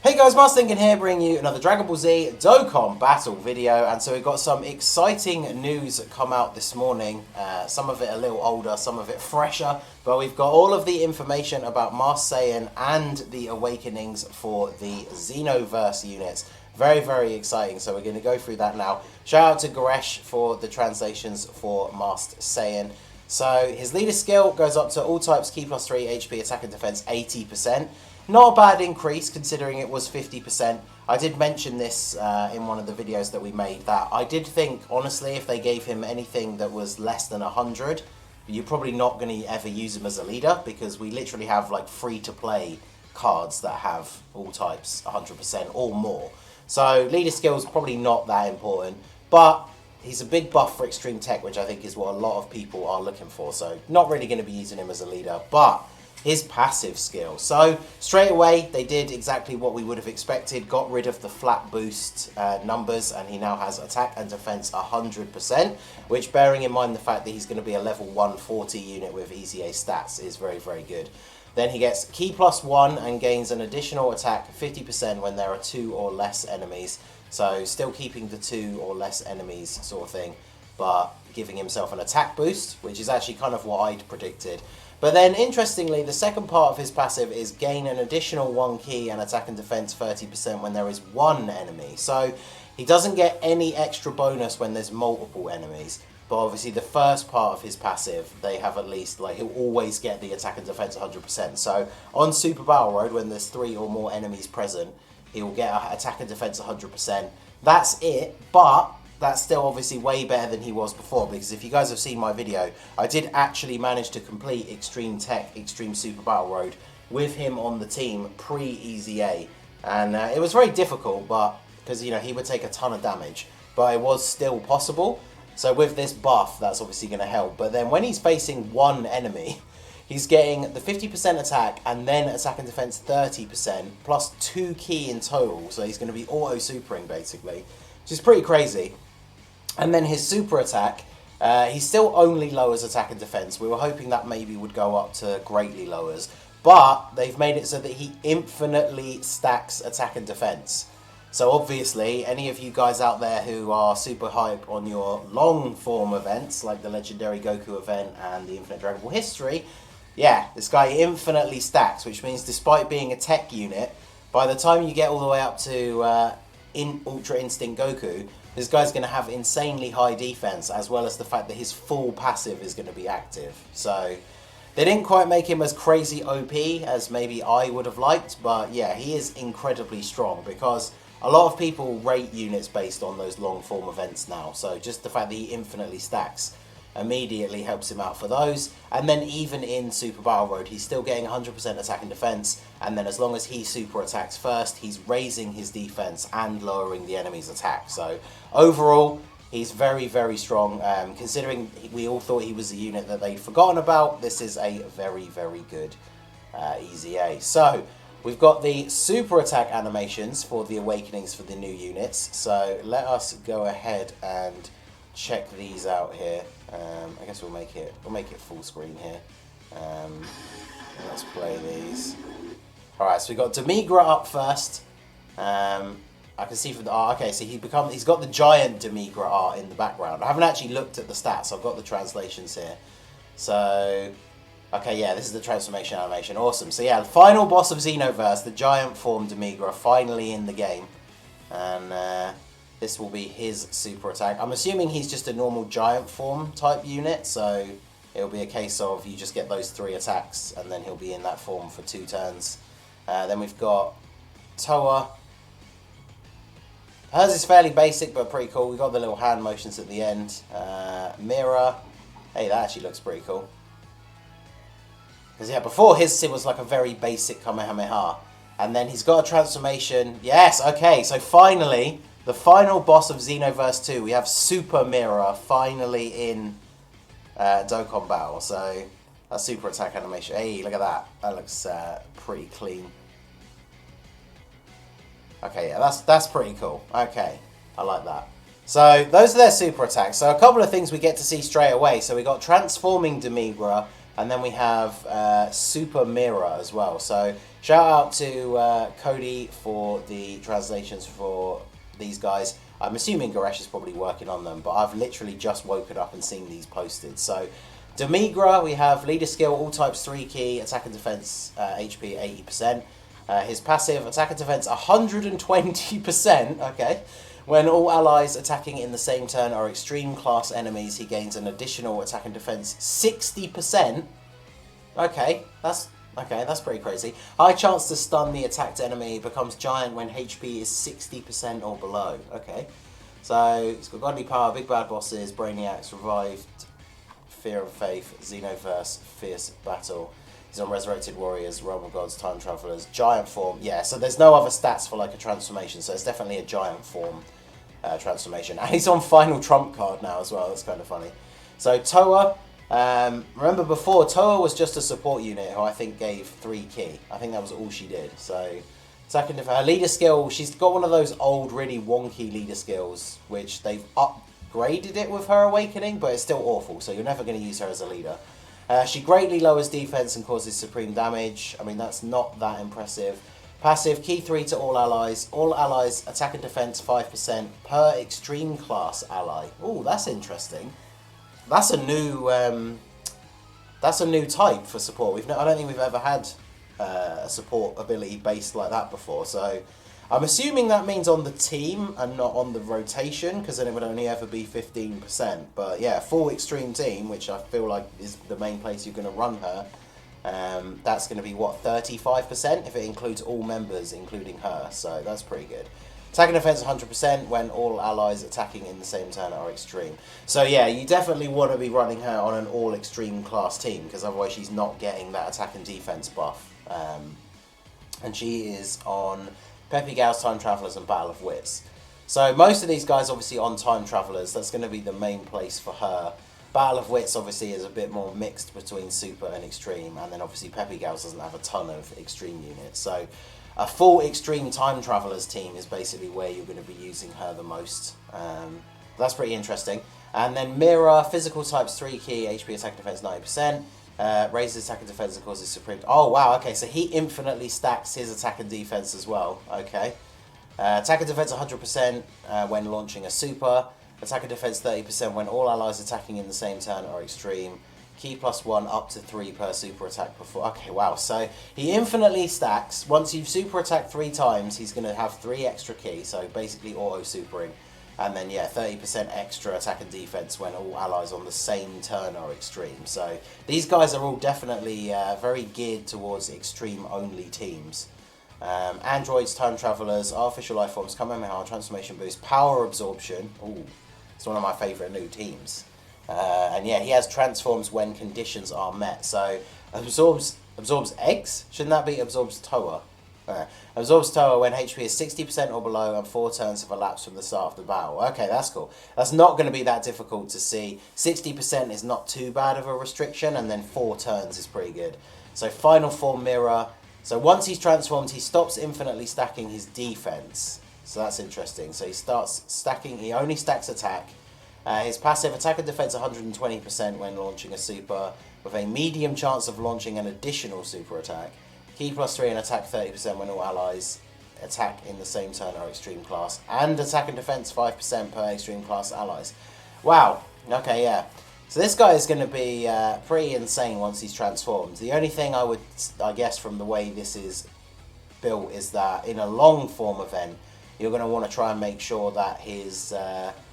Hey guys, MASKED here bringing you another Dragon Ball Z Dokkan battle video, and so we've got some exciting news that come out this morning, some of it a little older, some of it fresher, but we've got all of the information about Masked Saiyan and the awakenings for the Xenoverse units. Very, very exciting, so we're going to go through that now. Shout out to Goresh for the translations for Masked Saiyan. So his leader skill goes up to all types, Ki plus 3, HP, attack and defense 80%. Not a bad increase considering it was 50%. I did mention this in one of the videos that we made, that I did think, honestly, if they gave him anything that was less than 100, you're probably not going to ever use him as a leader, because we literally have like free-to-play cards that have all types 100% or more. So leader skills probably not that important, but he's a big buff for extreme tech, which I think is what a lot of people are looking for. So not really going to be using him as a leader, but his passive skill. So straight away they did exactly what we would have expected, got rid of the flat boost numbers, and he now has attack and defense 100%, which, bearing in mind the fact that he's going to be a level 140 unit with EZA stats, is very, very good. Then he gets Ki plus 1 and gains an additional attack 50% when there are 2 or less enemies. So still keeping the 2 or less enemies sort of thing, but giving himself an attack boost, which is actually kind of what I'd predicted. But then, interestingly, the second part of his passive is gain an additional 1 Ki and attack and defense 30% when there is 1 enemy. So he doesn't get any extra bonus when there's multiple enemies. But obviously the first part of his passive, they have at least, like, he'll always get the attack and defense 100%. So on Super Battle Road, when there's 3 or more enemies present, he'll get attack and defense 100%. That's it, but that's still obviously way better than he was before, because if you guys have seen my video, I did actually manage to complete Extreme Tech, Extreme Super Battle Road with him on the team pre-EZA. And it was very difficult, but because, you know, he would take a ton of damage, but it was still possible. So with this buff, that's obviously going to help. But then when he's facing one enemy, he's getting the 50% attack and then attack and defense 30%, plus 2 Ki in total. So he's going to be auto-supering, basically, which is pretty crazy. And then his super attack, he still only lowers attack and defense. We were hoping that maybe would go up to greatly lowers, but they've made it so that he infinitely stacks attack and defense. So obviously, any of you guys out there who are super hype on your long form events, like the Legendary Goku event and the Infinite Dragon Ball History, yeah, this guy infinitely stacks, which means despite being a tech unit, by the time you get all the way up to Ultra Instinct Goku, this guy's going to have insanely high defense, as well as the fact that his full passive is going to be active. So they didn't quite make him as crazy OP as maybe I would have liked, but yeah, he is incredibly strong, because a lot of people rate units based on those long form events now. So just the fact that he infinitely stacks immediately helps him out for those. And then even in Super Battle Road, he's still getting 100% attack and defense, and then as long as he super attacks first, he's raising his defense and lowering the enemy's attack. So overall, he's very, very strong. Considering we all thought he was a unit that they'd forgotten about, this is a very, very good EZA. So we've got the super attack animations for the awakenings for the new units. So let us go ahead and check these out here. I guess we'll make it full screen here. Let's play these. All right, so we got DEMIGRA up first. I can see from the art. Okay, so he's got the giant DEMIGRA art in the background. I haven't actually looked at the stats. I've got the translations here. So okay, yeah, this is the transformation animation. Awesome. So yeah, the final boss of Xenoverse, the giant form DEMIGRA, finally in the game, and this will be his super attack. I'm assuming he's just a normal giant form type unit, so it'll be a case of you just get those 3 attacks and then he'll be in that form for 2 turns. Then we've got TOWA. Hers is fairly basic but pretty cool. We've got the little hand motions at the end. MIRA. Hey, that actually looks pretty cool. Because yeah, before his was like a very basic Kamehameha. And then he's got a transformation. Yes, okay, so finally, the final boss of Xenoverse 2, we have Super MIRA finally in Dokkan Battle. So a super attack animation. Hey, look at that. That looks pretty clean. Okay, yeah, that's pretty cool. Okay, I like that. So those are their super attacks. So a couple of things we get to see straight away. So we got transforming DEMIGRA, And then we have Super MIRA as well. So shout out to Cody for the translations for these guys. I'm assuming Goresh is probably working on them, but I've literally just woken up and seen these posted. So DEMIGRA, we have leader skill, all types 3 key, attack and defense, HP 80%. His passive, attack and defense 120%, okay. When all allies attacking in the same turn are extreme class enemies, he gains an additional attack and defense 60%. Okay, that's pretty crazy. High chance to stun the attacked enemy, becomes giant when HP is 60% or below. Okay, so he's got godly power, big bad bosses, brainiacs, revived, fear and faith, Xenoverse, fierce battle. He's on resurrected warriors, realm of gods, time travelers, giant form. Yeah, so there's no other stats for like a transformation, so it's definitely a giant form transformation. And he's on final trump card now as well. That's kind of funny. So TOWA. Remember before, TOWA was just a support unit who I think gave 3 key. I think that was all she did. So, second of her leader skill, she's got one of those old, really wonky leader skills, which they've upgraded it with her awakening, but it's still awful, so you're never going to use her as a leader. She greatly lowers defense and causes supreme damage. I mean, that's not that impressive. Passive, key 3 to all allies. All allies attack and defense 5% per extreme class ally. Oh, that's interesting. That's a new type for support. I don't think we've ever had a support ability based like that before. So I'm assuming that means on the team and not on the rotation, because then it would only ever be 15%. But yeah, full extreme team, which I feel like is the main place you're going to run her. That's going to be what, 35% if it includes all members, including her. So that's pretty good. Attack and defense 100% when all allies attacking in the same turn are extreme. So yeah, you definitely want to be running her on an all extreme class team, because otherwise she's not getting that attack and defense buff. And she is on Peppy Gals, Time Travelers and Battle of Wits. So most of these guys obviously on Time Travelers, that's going to be the main place for her. Battle of Wits obviously is a bit more mixed between super and extreme, and then obviously Peppy Gals doesn't have a ton of extreme units. So a full extreme Time Travelers team is basically where you're going to be using her the most. That's pretty interesting. And then MIRA, physical types 3 key, HP attack defense 90%, raises attack and defense and causes supreme. Oh wow, okay, so he infinitely stacks his attack and defense as well. Okay. Attack and defense 100% when launching a super. Attack and defense 30% when all allies attacking in the same turn are extreme. Key +1 up to 3 per super attack before. Okay, wow. So he infinitely stacks. Once you've super attacked 3 times, he's going to have 3 extra key. So basically auto supering. And then, yeah, 30% extra attack and defense when all allies on the same turn are extreme. So these guys are all definitely very geared towards extreme-only teams. Androids, Time Travelers, Artificial Life Forms, Kamehameha, Transformation Boost, Power Absorption. Ooh, it's one of my favourite new teams. And yeah, he has transforms when conditions are met. So absorbs eggs? Shouldn't that be absorbs TOWA? Absorbs TOWA when HP is 60% or below and 4 turns have elapsed from the start of the battle. Okay, that's cool. That's not going to be that difficult to see. 60% is not too bad of a restriction, and then 4 turns is pretty good. So final form MIRA. So once he's transformed, he stops infinitely stacking his defense. So that's interesting. So he starts stacking, he only stacks attack. His passive attack and defense 120% when launching a super, with a medium chance of launching an additional super attack. Key +3 and attack 30% when all allies attack in the same turn are extreme class. And attack and defense 5% per extreme class allies. Wow. Okay, yeah. So this guy is going to be pretty insane once he's transformed. The only thing I guess from the way this is built is that in a long form event, you're going to want to try and make sure that his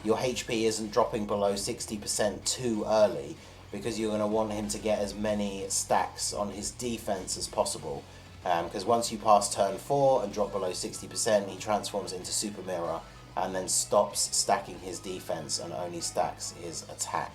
your HP isn't dropping below 60% too early, because you're going to want him to get as many stacks on his defense as possible. Because once you pass turn 4 and drop below 60%, he transforms into Super MIRA and then stops stacking his defense and only stacks his attack.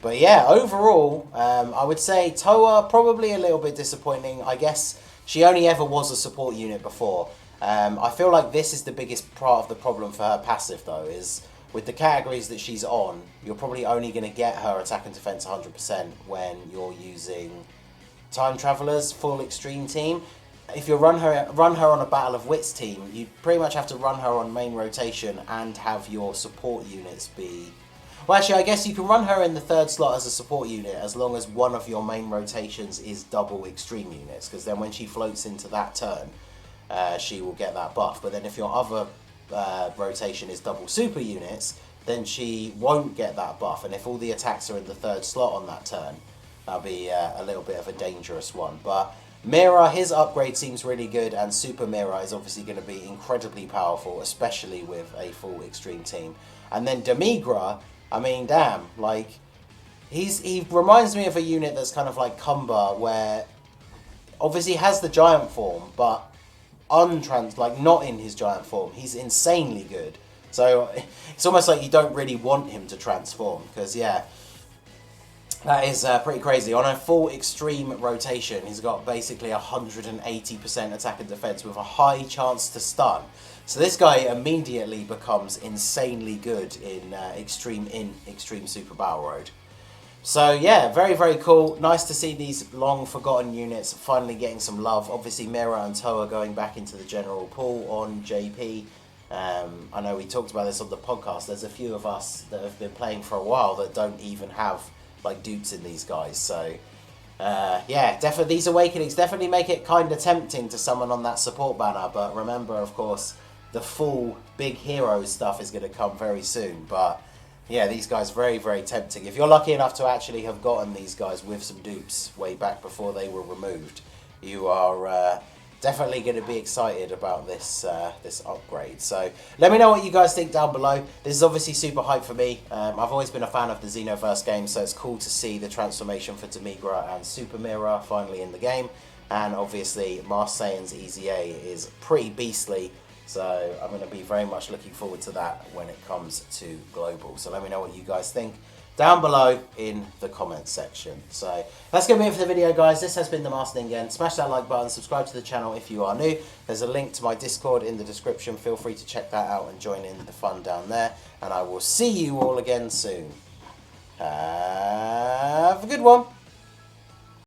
But yeah, overall, I would say TOWA probably a little bit disappointing. I guess she only ever was a support unit before. I feel like this is the biggest part of the problem for her passive though, is with the categories that she's on, you're probably only going to get her attack and defense 100% when you're using Time Travelers, full extreme team. If you run her on a Battle of Wits team, you pretty much have to run her on main rotation and have your support units be... Well, actually, I guess you can run her in the third slot as a support unit as long as one of your main rotations is double extreme units, because then when she floats into that turn, she will get that buff. But then if your other rotation is double super units, then she won't get that buff. And if all the attacks are in the third slot on that turn, that'll be a little bit of a dangerous one. But MIRA, his upgrade seems really good, and Super MIRA is obviously going to be incredibly powerful, especially with a full extreme team. And then DEMIGRA, I mean, damn, like, he reminds me of a unit that's kind of like Cumber, where obviously has the giant form, but not in his giant form. He's insanely good. So it's almost like you don't really want him to transform, because yeah, that is pretty crazy. On a full extreme rotation, he's got basically 180% attack and defense with a high chance to stun. So this guy immediately becomes insanely good in Extreme Super Battle Road. So yeah, very, very cool. Nice to see these long forgotten units finally getting some love. Obviously MIRA and TOWA going back into the general pool on JP. I know we talked about this on the podcast. There's a few of us that have been playing for a while that don't even have like dupes in these guys. So yeah, definitely these awakenings definitely make it kind of tempting to summon on that support banner. But remember, of course, the full big hero stuff is going to come very soon. But yeah, these guys very, very tempting. If you're lucky enough to actually have gotten these guys with some dupes way back before they were removed, you are definitely going to be excited about this this upgrade. So let me know what you guys think down below. This is obviously super hype for me. I've always been a fan of the Xenoverse games, so it's cool to see the transformation for DEMIGRA and Super MIRA finally in the game. And obviously Masked Saiyan's EZA is pretty beastly. So I'm going to be very much looking forward to that when it comes to Global. So let me know what you guys think down below in the comments section. So that's going to be it for the video, guys. This has been the Masked again. Smash that like button, subscribe to the channel if you are new. There's a link to my Discord in the description. Feel free to check that out and join in the fun down there. And I will see you all again soon. Have a good one.